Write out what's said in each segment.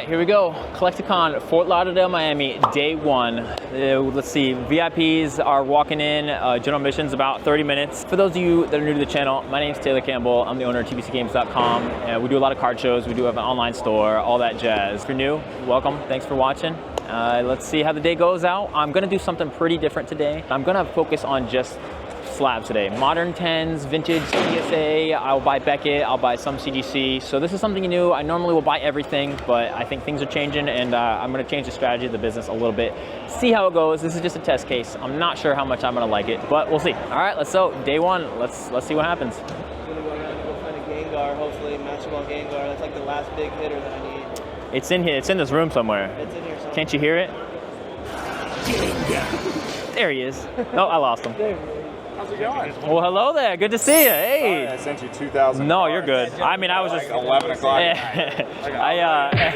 right, here we go. Collecticon, Fort Lauderdale, Miami, day one. Let's see, VIPs are walking in. General admission's about 30 minutes. For those of you that are new to the channel, my name's Taylor Campbell. I'm the owner of TBCGames.com. And we do a lot of card shows. We do have an online store, all that jazz. If you're new, welcome. Thanks for watching. Let's see how the day goes out. I'm gonna do something pretty different today. I'm gonna focus on just slabs today. Modern 10s, vintage PSA, I'll buy Beckett, I'll buy some CGC. So this is something new. I normally will buy everything, but I think things are changing and I'm gonna change the strategy of the business a little bit. See how it goes. This is just a test case. I'm not sure how much I'm gonna like it, but we'll see. All right, let's go. Day one, let's see what happens. I'm gonna go around and go find a Gengar, hopefully matchable Gengar. That's like the last big hitter that I need. It's in here, it's in this room somewhere. It's in here somewhere. Can't you hear it? There he is. No, I lost him. There he is. How's it going? Well, hello there. Good to see you. Hey. Sorry, I sent you 2,000. No, you're good. I mean, I was just 11 o'clock.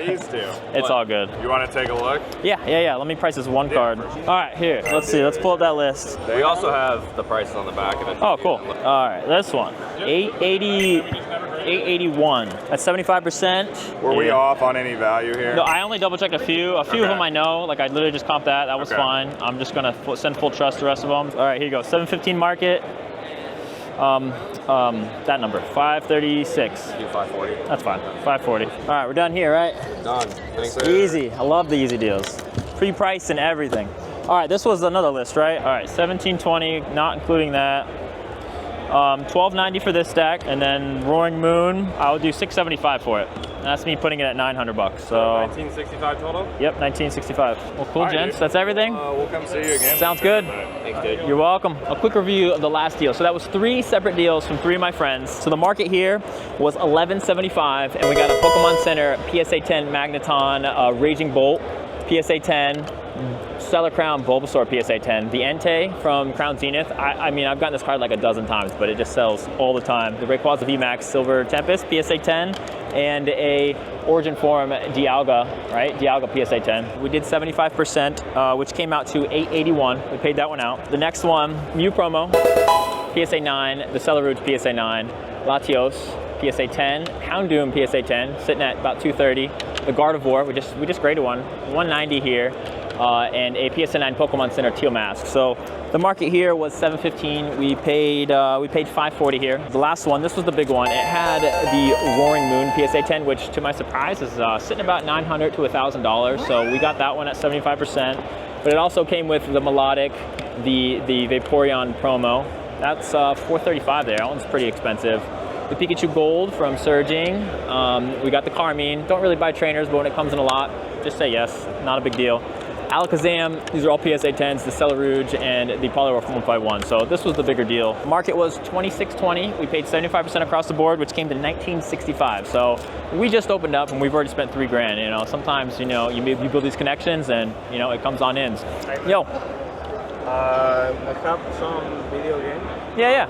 These two. It's all good. You want to take a look? Yeah. Let me price this one card. All right, here. Let's see. Let's pull up that list. They also have the prices on the back of it. Oh, cool. All right, this one. 881. That's 75%. Were we off on any value here? No, I only double checked a few. A few of them I know. Like I literally just comped that. That was fine. I'm just gonna send full trust the rest of them. All right, here you go. 715 market. That number. 536. Do 540. That's fine. 540. All right, we're done here, right? Done. Thanks. Easy. I love the easy deals. Pre-priced and everything. All right, this was another list, right? All right, 1720, not including that. 1290 for this stack, and then Roaring Moon, I'll do 675 for it. That's me putting it at 900 bucks. So 1965 total? Yep, 1965. Well, cool, gents. Dude. That's everything. We'll come see you again. Sounds good. Thanks, dude. You're welcome. A quick review of the last deal. So that was 3 separate deals from 3 of my friends. So the market here was $11.75, and we got a Pokemon Center PSA 10 Magneton Raging Bolt PSA 10. Stellar Crown Bulbasaur PSA 10. The Entei from Crown Zenith. I mean, I've gotten this card like a dozen times, but it just sells all the time. The Rayquaza VMAX Silver Tempest PSA 10, and a Origin Form Dialga, right? Dialga PSA 10. We did 75%, which came out to $881. We paid that one out. The next one, Mew promo, PSA 9. The Celeruge PSA 9. Latios PSA 10. Houndoom PSA 10, sitting at about $230. The Gardevoir, we just graded one, $190 here. And a PSA 9 Pokemon Center Teal Mask. So the market here was $715. We paid $540 here. The last one, this was the big one. It had the Roaring Moon PSA 10, which to my surprise is sitting about $900 to $1,000. So we got that one at 75%. But it also came with the Melodic, the Vaporeon promo. That's $435 there. That one's pretty expensive. The Pikachu Gold from Surging. We got the Carmine. Don't really buy trainers, but when it comes in a lot, just say yes. Not a big deal. Alakazam, these are all PSA 10s, the Celeruge, and the Poliwrath 151. So this was the bigger deal. Market was $26.20. We paid 75% across the board, which came to $19.65. So we just opened up and we've already spent $3 grand. You know, sometimes, you know, you build these connections and, you know, it comes on ends. Yo. I have some video games. Yeah.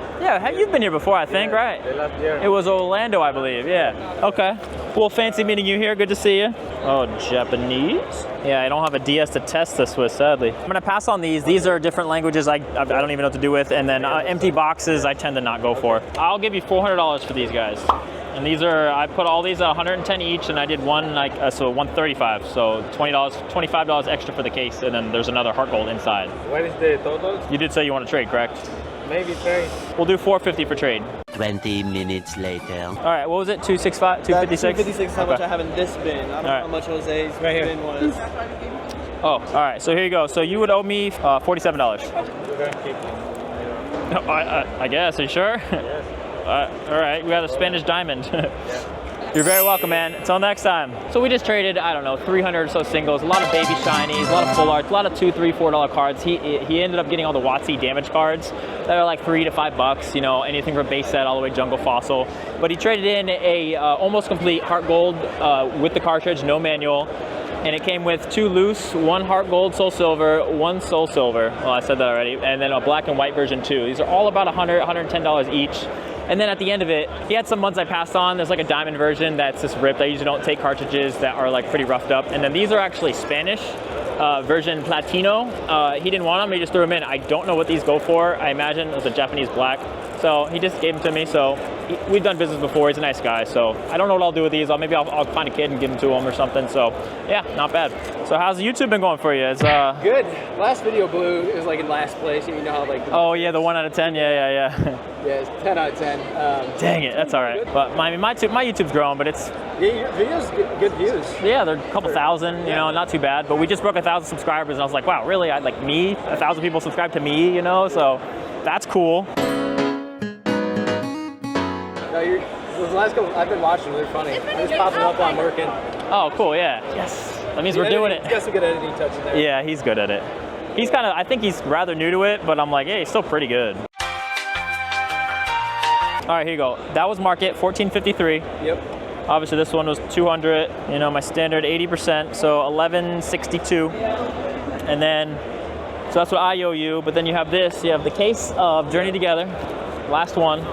You've been here before, I think, right? The last year. It was Orlando, I believe, yeah. Okay. Well, fancy meeting you here. Good to see you. Oh, Japanese? Yeah, I don't have a DS to test this with, sadly. I'm gonna pass on these. These are different languages I don't even know what to do with. And then empty boxes I tend to not go for. I'll give you $400 for these guys. And these are, I put all these at 110 each, and I did one so 135. So $20, $25 extra for the case, and then there's another heart gold inside. What is the total? You did say you want to trade, correct? Maybe trade. We'll do $450 for trade. 20 minutes later. All right, what was it? 265, 256? 256 is how much I have in this bin. I don't know how much Jose's bin was. Oh, all right, so here you go. So you would owe me $47. No, I guess, are you sure? Yes. All right, we got a Spanish diamond. You're very welcome, man. Until next time. So we just traded, I don't know, 300 or so singles, a lot of baby shinies, a lot of full arts, a lot of $2, $3, $4 cards. He ended up getting all the WotC damage cards that are like $3 to $5, you know, anything from base set all the way jungle fossil. But he traded in a almost complete heart gold with the cartridge, no manual. And it came with 2 loose, 1 heart gold soul silver, 1 soul silver. Well, I said that already. And then a black and white version too. These are all about $100, $110 each. And then at the end of it, he had some ones I passed on. There's like a diamond version that's just ripped. I usually don't take cartridges that are like pretty roughed up. And then these are actually Spanish version Platino. He didn't want them, he just threw them in. I don't know what these go for. I imagine it was a Japanese black. So So he just gave them to me. So we've done business before. He's a nice guy. So I don't know what I'll do with these. Maybe I'll find a kid and give them to him or something. So yeah, not bad. So how's YouTube been going for you? It's Good. Last video blew. It was like in last place. You know how like. Oh yeah, the 1 out of 10. Yeah. Yeah, it's 10 out of 10. Dang it, that's all right. But my YouTube's growing, but it's your videos get good views. yeah, they're a couple thousand. You know, not too bad. But we just broke 1,000 subscribers, and I was like, wow, really? Like me, 1,000 people subscribe to me. You know, so that's cool. No, those last couple I've been watching. They're funny. They're just popping up while I'm working. Oh, cool. Yeah. Yes. That means we're doing it. He's got some good editing touches there. Yeah, he's good at it. He's kind of, I think he's rather new to it, but I'm like, hey, he's still pretty good. All right, here you go. That was market, 1453. Yep. Obviously, this one was 200. You know, my standard 80%, so 1162. And then, so that's what I owe you. But then you have this. You have the case of Journey Together. Last one.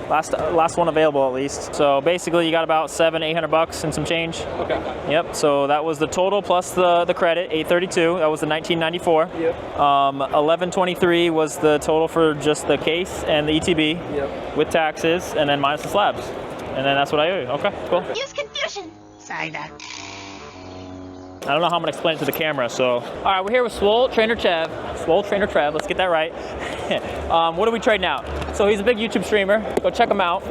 Last one available at least. So basically, you got about $700-800 and some change. Okay. Yep. So that was the total plus the credit, 832. That was the 1994. Yep. 1123 was the total for just the case and the ETB. Yep. With taxes, and then minus the slabs. And then that's what I owe you. Okay, cool. Use confusion. Sorry, Doc. I don't know how I'm gonna explain it to the camera, so. All right, we're here with Swole Trainer Trev. Swole Trainer Trev, let's get that right. What are we trading out? So he's a big YouTube streamer. Go check him out.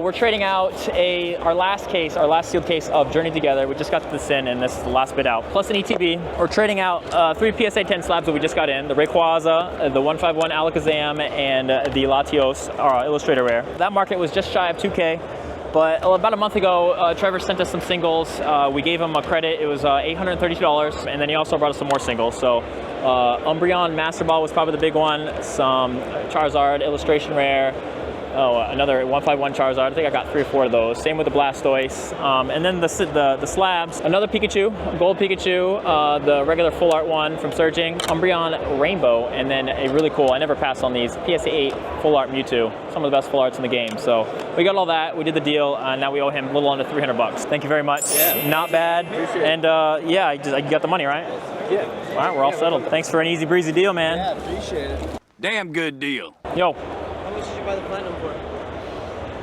We're trading out our last sealed case of Journey Together. We just got this in, and this is the last bit out. Plus an ETB. We're trading out 3 PSA 10 slabs that we just got in. The Rayquaza, the 151 Alakazam, and the Latios Illustrator Rare. That market was just shy of 2K. But about a month ago, Trevor sent us some singles. We gave him a credit. It was $832, and then he also brought us some more singles. So Umbreon Master Ball was probably the big one. Some Charizard Illustration Rare. Another 151 Charizard. I think I got 3 or 4 of those. Same with the Blastoise. And then the slabs. Another Pikachu, Gold Pikachu, the regular full art one from Surging, Umbreon Rainbow, and then a really cool, I never passed on these, PSA 8 full art Mewtwo. Some of the best full arts in the game. So we got all that. We did the deal. Now we owe him a little under $300. Thank you very much. Yeah. Not bad. Appreciate it. And yeah, you got the money, right? Yeah. All right, we're all settled. Thanks for an easy breezy deal, man. Yeah, appreciate it. Damn good deal. Yo. How much did you buy the platinum for?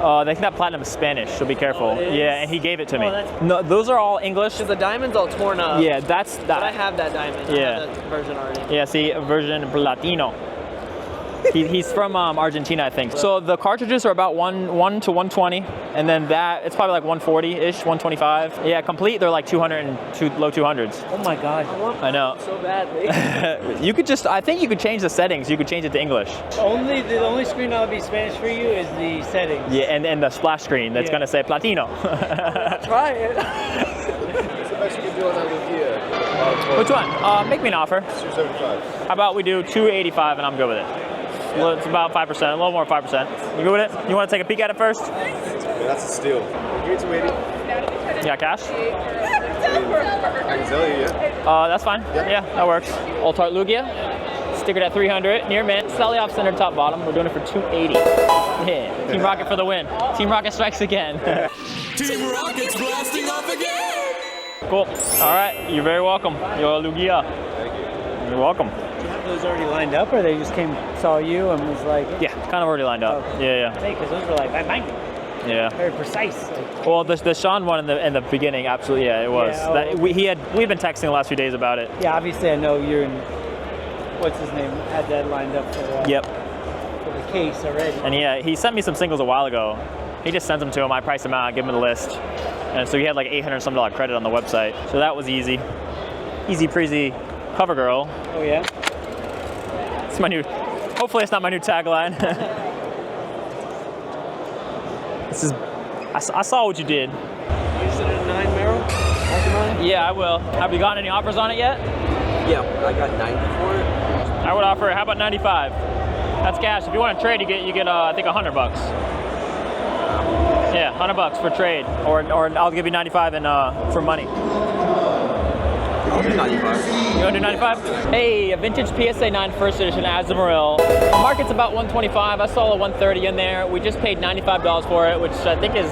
I think that platinum is Spanish, so be careful. Oh, it is? Yeah, and he gave it to me. Oh, that's- No, those are all English. Because the diamond's all torn up. Yeah, that's that. But I have that diamond. Yeah. I have that version already. Yeah, see, version Platino. He's from Argentina, I think. So the cartridges are about 1 to 120, and then that it's probably like 140-ish, 125. Yeah, complete they're like 200 and low 200s. Oh my god. I know. So badly. You could I think you could change the settings. You could change it to English. The only screen that would be Spanish for you is the settings. Yeah, and the splash screen that's gonna say Platino. Try it. What's the best you can do on that Lugia? Which one? Make me an offer. 275. How about we do 285 and I'm good with it. Well, it's about 5%, a little more 5%. You good with it? You want to take a peek at it first? Yeah, that's a steal. Give it 280. You got cash? I can tell you, yeah. That's fine. Yeah, that works. Alt Art Lugia, stickered at 300, near mint. Slightly off center, top bottom. We're doing it for 280. Yeah. Team Rocket for the win. Team Rocket strikes again. Team Rocket's blasting off again! Cool. All right, you're very welcome. Yo, Lugia. Thank you. You're welcome. Do you have those already lined up, or they just saw you and was like, Yeah, kind of already lined up. Okay. Yeah. hey, because those were like, bang, Yeah. very precise. Well, the Sean one in the beginning, absolutely, yeah, it was. Yeah, We've been texting the last few days about it. Yeah, obviously I know you're in, what's his name, had that lined up for, Yep. for the case already. And he sent me some singles a while ago. He just sent them to him. I priced them out, give him the list, and so he had like $800 some credit on the website. So that was easy, easy breezy. Cover girl. Oh yeah. It's my new. Hopefully, it's not my new tagline. This is. I saw what you did. Is it a 9 barrel? Yeah, I will. Have you gotten any offers on it yet? Yeah, I got 90 for it. I would offer. How about 95? That's cash. If you want to trade, you get I think $100. Yeah, $100 for trade, or I'll give you 95 and for money. You I'll do 95. You want to do 95? Hey, a vintage PSA 9 first edition Azumarill. The market's about 125. I saw a 130 in there. We just paid $95 for it, which I think is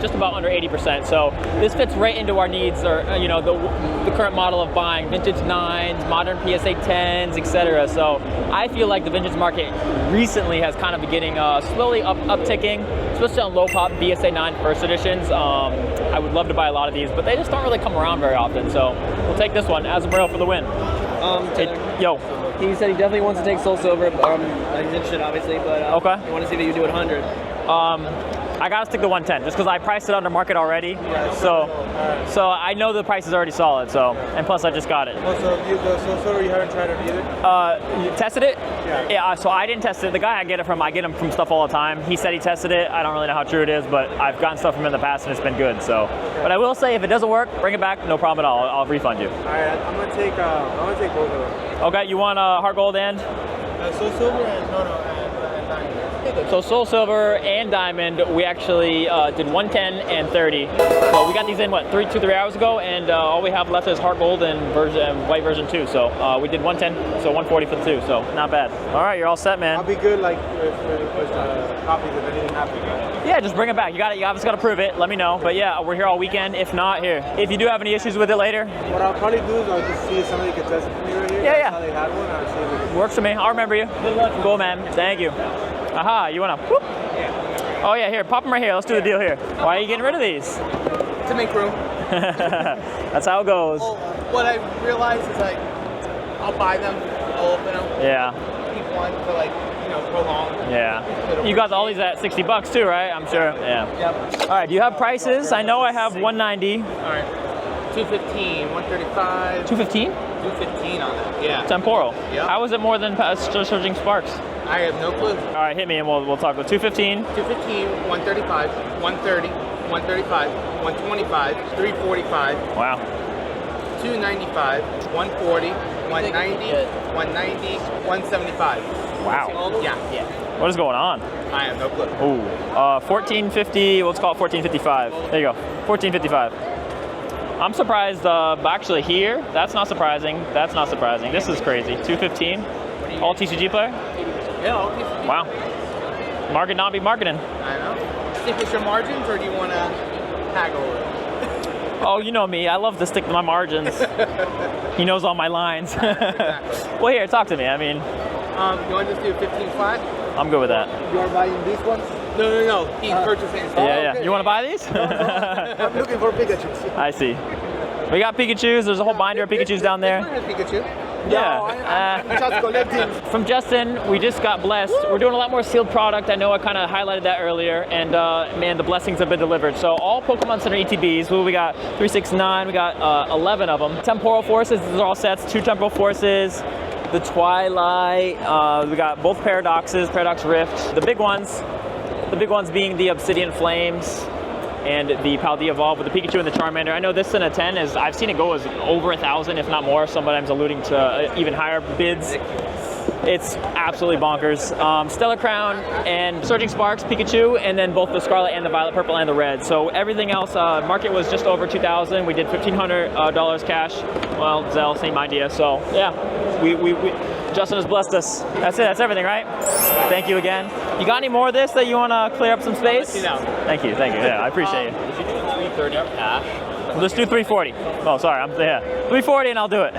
just about under 80%. So this fits right into our needs, or you know, the current model of buying vintage 9s, modern PSA 10s, etc. So I feel like the vintage market recently has kind of been getting slowly upticking, especially on low pop PSA 9 first editions. I would love to buy a lot of these, but they just don't really come around very often. So we'll take this one, Azumarill, for the win. Yo. He said he definitely wants to take Soul Silver. He's interested, obviously, but okay. I want to see that you do it 100. I gotta stick to 110 just because I priced it under market already. So I know the price is already solid. So, and plus I just got it. Oh, so the Soul Silver you haven't tried it either? You tested it? Yeah. Yeah. So I didn't test it. The guy I get him from stuff all the time. He said he tested it. I don't really know how true it is, but I've gotten stuff from him in the past and it's been good. So, but I will say if it doesn't work, bring it back. No problem at all. I'll refund you. All right, I'm gonna take both of them. Okay. You want Heart Gold and? Soul Silver and and Diamond. So Soul Silver and Diamond, we actually did 110 and 30. So we got these in, what, 3 hours ago, and all we have left is Heart Gold and White version 2. So we did 110, so 140 for the 2, so not bad. All right, you're all set, man. I'll be good, like, with copies if anything happens. Yeah, just bring it back. You obviously got to prove it. Let me know. But yeah, we're here all weekend. If not, here. If you do have any issues with it later. What I'll probably do is I'll just see if somebody can test it for me right here. Yeah. How they had one, I'll see if it Works for me. I'll remember you. Good luck. Cool, man. Thank you. Aha, you want to whoop? Yeah. Oh yeah, here, pop them right here. Let's do the deal here. Why are you getting rid of these? To make room. That's how it goes. Well, what I realized is like, I'll buy them, I'll open them. Yeah. Keep one for like, prolong. Yeah. You got all these at $60 too, right? I'm sure. Yeah. Yep. All right, do you have prices? I know I have 190. All right. 215, 135. 215? 215 on that. Yeah. Temporal. Yep. How is it more than Surging Sparks? I have no clue. All right, hit me and we'll talk about 215. 215, 135, 130, 135, 125, 345. Wow. 295, 140, 190, 190, 175. Wow. Yeah. What is going on? I have no clue. Ooh. 1450. Let's call it 1455. There you go. 1455. I'm surprised. Actually, here. That's not surprising. That's not surprising. This is crazy. 215. All TCG player. Yeah, all TCG. Wow. Market not be marketing. I know. Stick with your margins, or do you want to haggle it? Oh, you know me. I love to stick to my margins. He knows all my lines. Exactly. Well, here, talk to me. I mean, you want to just do 15 flat? I'm good with that. You are buying these ones? No. He's purchasing. Yeah. Okay. You want to buy these? I'm looking for Pikachu. I see. We got Pikachus. There's a whole binder of Pikachus down there. Pikachu. Yeah. I'm just collecting. From Justin, we just got blessed. We're doing a lot more sealed product. I know I kind of highlighted that earlier, and man, the blessings have been delivered. So all Pokemon Center ETBs, we got 369, we got 11 of them. Temporal Forces, these are all sets, 2 Temporal Forces, the Twilight, we got both Paradox Rift, the big ones being the Obsidian Flames, and the Paldea Evolve with the Pikachu and the Charmander. I know this in a 10 is, I've seen it go as over 1,000, if not more, sometimes alluding to even higher bids. It's absolutely bonkers. Stellar Crown and Surging Sparks, Pikachu, and then both the Scarlet and the Violet, Purple, and the Red. So everything else, market was just over 2,000. We did $1,500 cash. Well, Zell, same idea. So yeah, Justin has blessed us. That's it. That's everything, right? Thank you again. You got any more of this that you want to clear up some space? Thank you. Yeah, I appreciate it. If you do 330 cash. Let's do 340. Oh, sorry. 340 and I'll do it.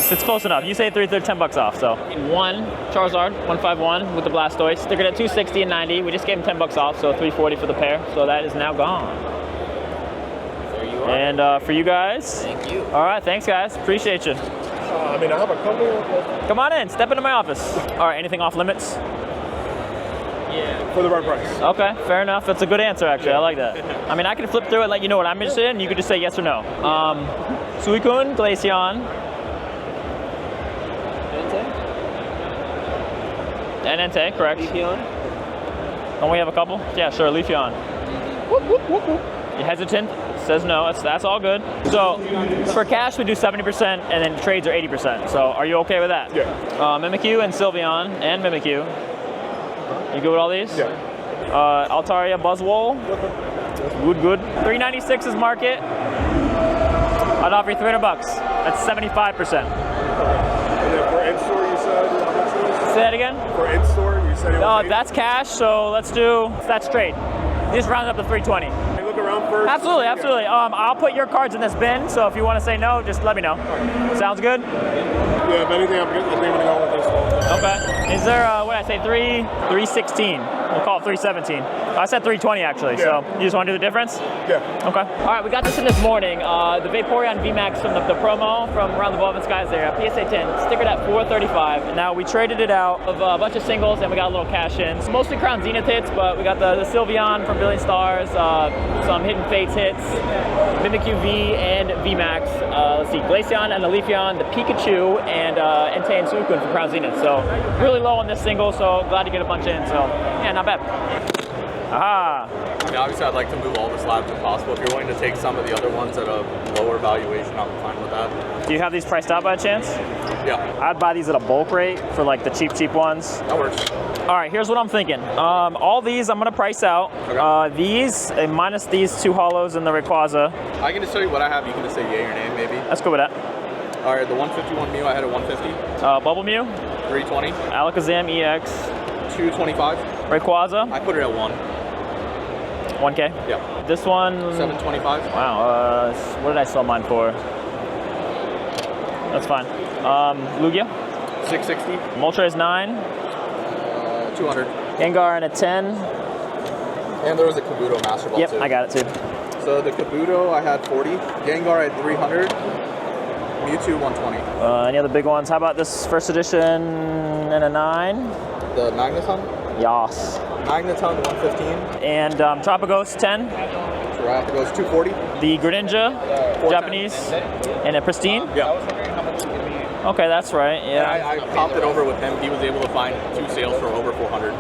It's close enough. You say 330, $10 off. So one Charizard, 151 with the Blastoise. They're good at 260 and 90. We just gave them $10 off, so 340 for the pair. So that is now gone. There you are. And for you guys. Thank you. All right. Thanks, guys. Appreciate you. I have a couple. Come on in. Step into my office. All right. Anything off limits? Yeah. For the right price. Okay, fair enough. That's a good answer, actually. I like that. I mean, I can flip through it, let you know what I'm interested in. You could just say yes or no. Suicune, Glaceon. Entei, correct. Leafeon. Don't we have a couple? Yeah, sure, Leafeon. You hesitant? Says no. That's all good. So for cash, we do 70%, and then trades are 80%. So are you okay with that? Yeah. Mimikyu and Sylveon and Mimikyu. You good with all these? Yeah. Altaria, Buzzwole. Good. 396 is market. I'd offer you $300. That's 75%. And then for in-store, you said how much it was? Say that again? For in-store, you said it was That's cash, so that's trade. You just round it up to 320. Can I look around first? Absolutely, absolutely. I'll put your cards in this bin, so if you want to say no, just let me know. Sounds good? Yeah, if anything, I'm leaving it on with this one. Okay. Is there, what did I say, 316? We'll call it 317. I said 320 actually, so you just want to do the difference? Yeah. Okay. All right, we got this in this morning. The Vaporeon VMAX from the promo from Around the Evolving Skies there, PSA 10, stickered at 435. And now we traded it out of a bunch of singles and we got a little cash in. It's mostly Crown Zenith hits, but we got the Sylveon from Billion Stars, some Hidden Fates hits, Mimikyu V and VMAX. Let's see, Glaceon and the Leafeon, the Pikachu, and Entei and Suicune from Crown Zenith. So really low on this single, so glad to get a bunch in. So yeah, not bad. Aha. I mean, obviously, I'd like to move all the slabs if possible. If you're willing to take some of the other ones at a lower valuation, I'm fine with that. Do you have these priced out by chance? Yeah. I'd buy these at a bulk rate for like the cheap ones. That works. All right, here's what I'm thinking. All these I'm gonna price out. Okay. These, minus these two hollows and the Rayquaza. I can just tell you what I have. You can just say yay or nay, maybe. Let's go with that. All right, the 151 Mew, I had a 150. Bubble Mew, 320. Alakazam EX, 225. Rayquaza, I put it at 1. 1K. Yeah. This one, 725. wow, what did I sell mine for? That's fine. Lugia, 660. Moltres 9, 200. Gengar in a 10. And there was a Kabuto Master Ball Yep, too. I got it too. So the Kabuto, I had 40. Gengar at 300. Mewtwo 120. Any other big ones? How about this first edition in a 9? The Magneton? Yas. Magneton 115. And Tropicos 10. Terrapagos 240. The Greninja, 410. Japanese, and a Pristine. Yeah. Okay, that's right. Yeah. I comped it over with him. He was able to find 2 sales for over 400.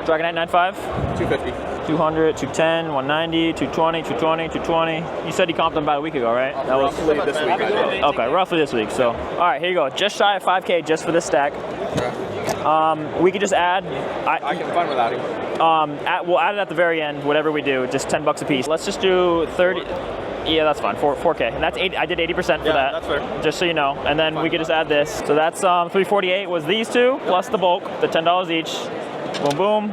Dragonite 95, 250. 200, 210, 190, 220, 220, 220. You said you comped them about a week ago, right? That was Roughly this week, I did. okay, roughly this week. So, all right, here you go. Just shy of 5K just for this stack. Okay. We could just add. I can find with adding. We'll add it at the very end. Whatever we do, just $10 a piece. Let's just do 30. Yeah, that's fine. 4K, and that's 8. I did 80% for that. That's fair. Just so you know, and then we could just add this. So that's 348 was these two plus the bulk, the $10 each. Boom, boom,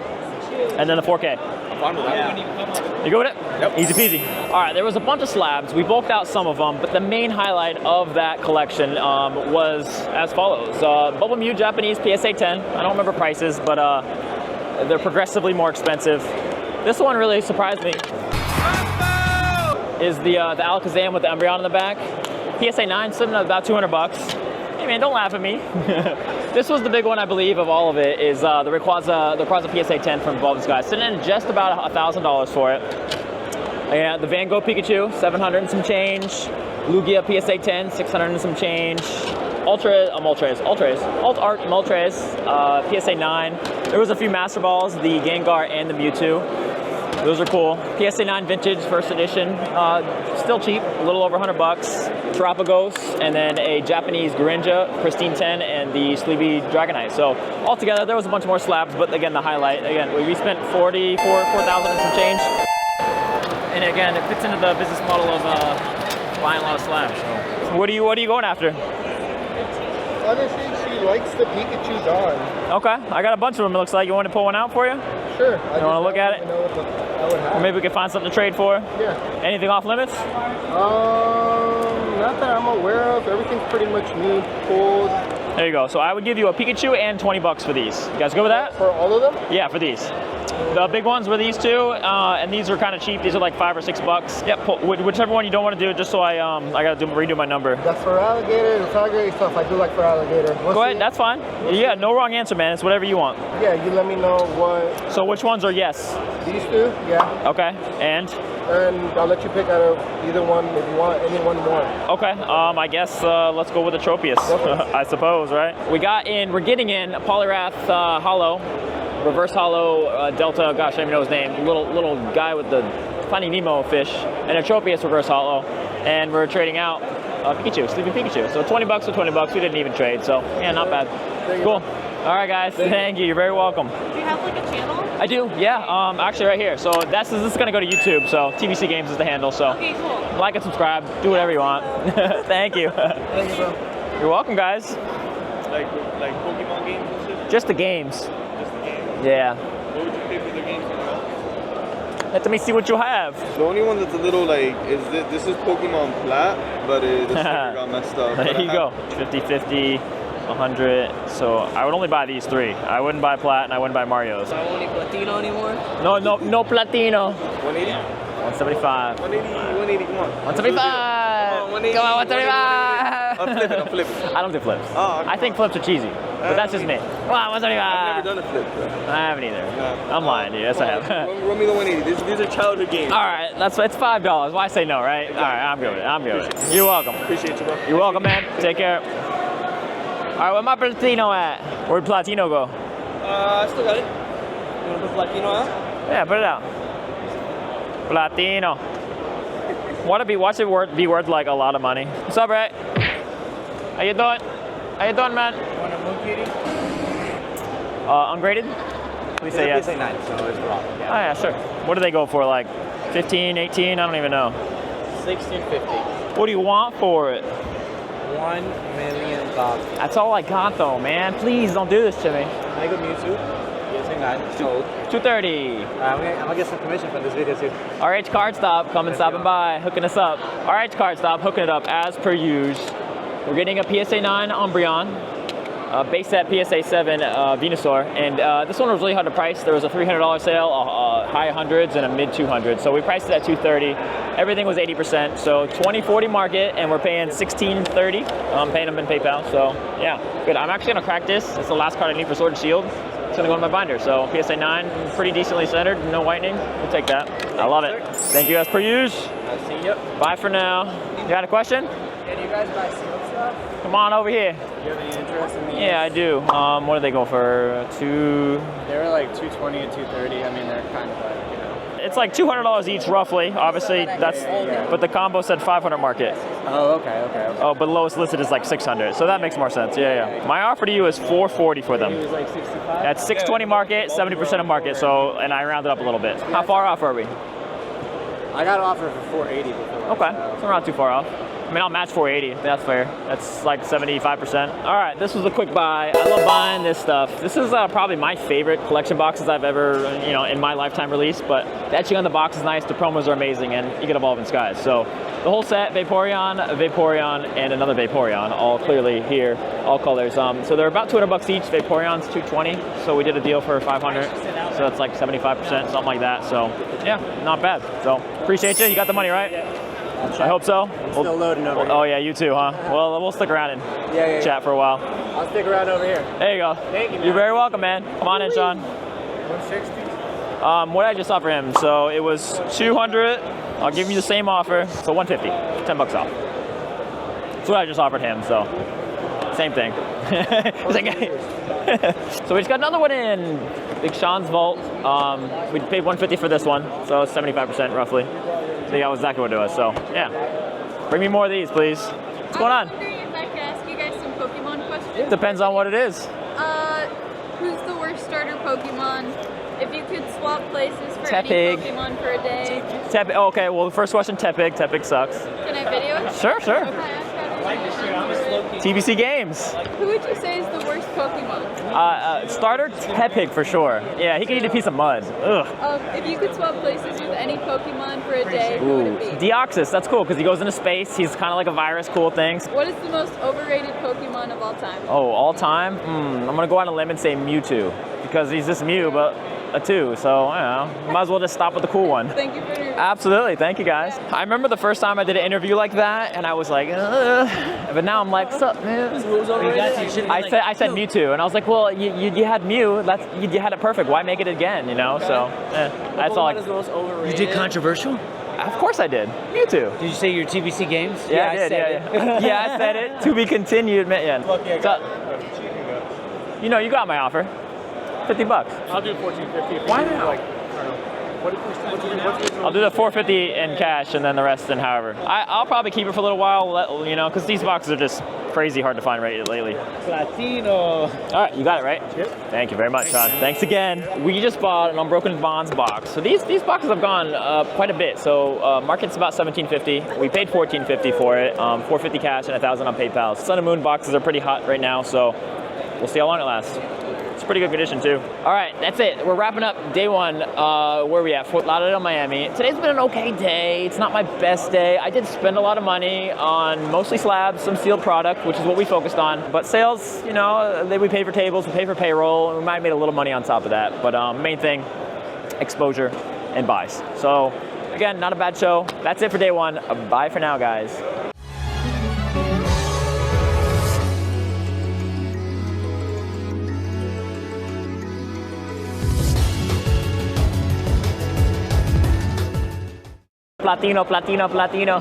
and then the 4K. I'm fine with that. You go with it? Yep. Easy peasy. All right, there was a bunch of slabs. We bulked out some of them, but the main highlight of that collection was as follows. Bubble Mew Japanese PSA 10. I don't remember prices, but they're progressively more expensive. This one really surprised me. Is the Alakazam with the Umbreon in the back. PSA 9, sitting at about $200. Hey man, don't laugh at me. This was the big one, I believe, of all of it, is the Rayquaza PSA 10 from Evolving Skies, sitting in just about $1,000 for it. And the Van Gogh Pikachu, 700 and some change. Lugia PSA 10, 600 and some change. Alt Art Moltres, PSA 9. There was a few Master Balls, the Gengar and the Mewtwo. Those are cool. PSA 9 Vintage, first edition. Still cheap, a little over $100. Terrapagos, and then a Japanese Greninja, Pristine 10, and the Sleepy Dragonite. So altogether, there was a bunch more slabs, but again, the highlight, again, we spent 4,000 and some change. And again, it fits into the business model of buying a lot of slabs. So what are you going after? Honestly, she likes the Pikachu Dawn. Okay, I got a bunch of them, it looks like. You want to pull one out for you? Sure. You want to look at it? Or maybe we can find something to trade for? Yeah. Anything off limits? Not that I'm aware of. Everything's pretty much new, pulled. There you go. So I would give you a Pikachu and $20 for these. You guys go with that? For all of them? Yeah, for these. The big ones were these two, and these are kind of cheap. These are like $5 or $6. Yep, whichever one you don't want to do, just so I gotta redo my number. That's for alligator. It's all great stuff. I do like for alligator. Go ahead, that's fine. Yeah, no wrong answer, man. It's whatever you want. Yeah, you let me know what. So which ones are yes? These two, yeah. Okay, and I'll let you pick out of either one if you want any one more. Okay, I guess let's go with the Tropius, I suppose, right? We're getting in a Poliwrath Hollow, Reverse Hollow Delta, gosh, I don't even know his name, little guy with the Finding Nemo fish, and a Tropius Reverse Hollow, and we're trading out Pikachu, Sleeping Pikachu. So $20 for $20, we didn't even trade, so yeah, not bad. Cool. All right, guys. Thank you. You're very welcome. Do you have like a channel? I do. Yeah. Actually, right here. So this is gonna go to YouTube. So TBC Games is the handle. So Okay, cool. like and subscribe. Do whatever you want. Thank you. Thank you, bro. You're welcome, guys. Like Pokemon games and shit? Just the games. Just the games? Yeah. What would you pay for the games somewhere else? Let me see what you have. The only one that's a little like, this is Pokemon Plat, but the sticker got messed up. There you go. 50-50, 100. So I would only buy these three. I wouldn't buy Plat and I wouldn't buy Mario's. I won't need Platino anymore. No Platino. 180? 175. 180, come on. 175. 180, Come on, 175. I'm flipping. I don't do flips. Oh, I think flips are cheesy, but that's just me. Come on, 175. I've never done a flip, bro. I haven't either. No. I'm lying to you. Yes, I have. Run me the 180. These are childhood games. All right, it's $5. Why say no, right? All right, I'm good with it. I'm good with it. You're welcome. Appreciate you, bro. You're welcome, man. Take care. All right, where my Platino at? Where'd Platino go? I still got it. You want to put Platino out? Yeah, put it out. Platino. Watch it be worth like a lot of money. What's up, Ray? How you doing? How you doing, man? Want a moon kitty? Ungraded? Please say yes. Say 9, so it's wrong. Oh yeah, sure. What do they go for? Like 15, 18? I don't even know. 1650. What do you want for it? $1 million. That's all I got though, man. Please don't do this to me. I go Mewtwo. Yes, 9. Sold. 230. I'm gonna get some commission from this video too. RHCardStop coming stopping by, hooking us up. RHCardStop hooking it up as per usual. We're getting a PSA 9 Umbreon, base set PSA 7 Venusaur, and this one was really hard to price. There was a $300 sale, a high hundreds and a mid 200s. So we priced it at $230. Everything was 80%. So 2040 market, and we're paying $1630. I'm paying them in PayPal. So yeah, good. I'm actually gonna crack this. It's the last card I need for Sword and Shield. It's gonna go in my binder. So PSA 9, pretty decently centered, no whitening. We'll take that. I love it. Thank you as per usual. I'll see you. Bye for now. You got a question? Yeah, do you guys buy sealed stuff? Come on over here. Do you have any interest in these? Yeah, I do. What do they go for? They were like $220 and $230. I mean, they're kind of like, you know. It's like $200 each, roughly. Obviously, that's. But the combo said 500 market. Oh, okay. Oh, but the lowest listed is like 600. So that makes more sense. Yeah. My offer to you is 440 for It them. was like 65. That's 620 market, 70% of market. So, and I rounded up a little bit. How far off are we? I got an offer for 480 before. Okay, so we're not too far off. I mean, I'll match 480. That's fair. That's like 75%. All right, this was a quick buy. I love buying this stuff. This is probably my favorite collection boxes I've ever, in my lifetime released. But the etching on the box is nice. The promos are amazing, and you get Evolving Skies. So the whole set: Vaporeon, and another Vaporeon, all clearly here, all colors. So they're about $200 each. Vaporeon's $220. So we did a deal for $500. So that's like 75%, something like that. So yeah, not bad. So appreciate you. You got the money, right? I hope so. I'm still loading over here. Oh yeah, you too, huh? Well, we'll stick around and chat for a while. I'll stick around over here. There you go. Thank you, man. You're very welcome, man. Come on in, Sean. 160. What did I just offer him? So it was 200. I'll give you the same offer. So 150. $10 off. That's what I just offered him. So same thing. He's like, so we just got another one in. Big Sean's Vault. We paid 150 for this one, so 75% roughly. So yeah, that was exactly what it was. So yeah, bring me more of these, please. What's going on? I was wondering if I could ask you guys some Pokemon questions. Depends on what it is. Who's the worst starter Pokemon? If you could swap places for Tepig. any Pokemon for a day. Tepig. Oh, okay, well the first question, Tepig. Tepig sucks. Can I video it? Sure. Okay, TBC Games. who would you say is the worst Pokemon? Starter Tepig for sure. Yeah, he could eat a piece of mud. Ugh. If you could swap places with any Pokemon for a day, who would it be? Deoxys, that's cool because he goes into space. He's kind of like a virus, cool things. What is the most overrated Pokemon of all time? Oh, all time? I'm gonna go on a limb and say Mewtwo because he's just Mew, but a 2. So I don't know. Might as well just stop with the cool one. Thank you for your Absolutely, thank you guys. I remember the first time I did an interview like that, and I was like, ugh. But now I'm like, what's up, man? I said Mewtwo, and I was like, well, you had Mew, you had it perfect. Why make it again? So that's all. You did controversial? Of course I did. Mewtwo. Did you say your TBC Games? Yeah, I did. Yeah, I said it. To be continued, man. Yeah. You got my offer. $50. I'll do $14.50. Why now? I'll do the 450 in cash and then the rest in however. I'll probably keep it for a little while, you know, because these boxes are just crazy hard to find lately. Platino. All right, you got it, right? Yep. Thank you very much, Sean. Thanks again. We just bought an Unbroken Bonds box. So these boxes have gone quite a bit. So market's about $17.50. We paid $14.50 for it. 450 cash and $1,000 on PayPal. Sun and Moon boxes are pretty hot right now, so we'll see how long it lasts. It's pretty good condition too. All right, that's it. We're wrapping up day one. Where are we at? Fort Lauderdale, Miami. Today's been an okay day. It's not my best day. I did spend a lot of money on mostly slabs, some sealed product, which is what we focused on. But sales, you know, we paid for tables, we paid for payroll, and we might have made a little money on top of that. But main thing, exposure and buys. So again, not a bad show. That's it for day one. Bye for now, guys. Platino, Platino, Platino.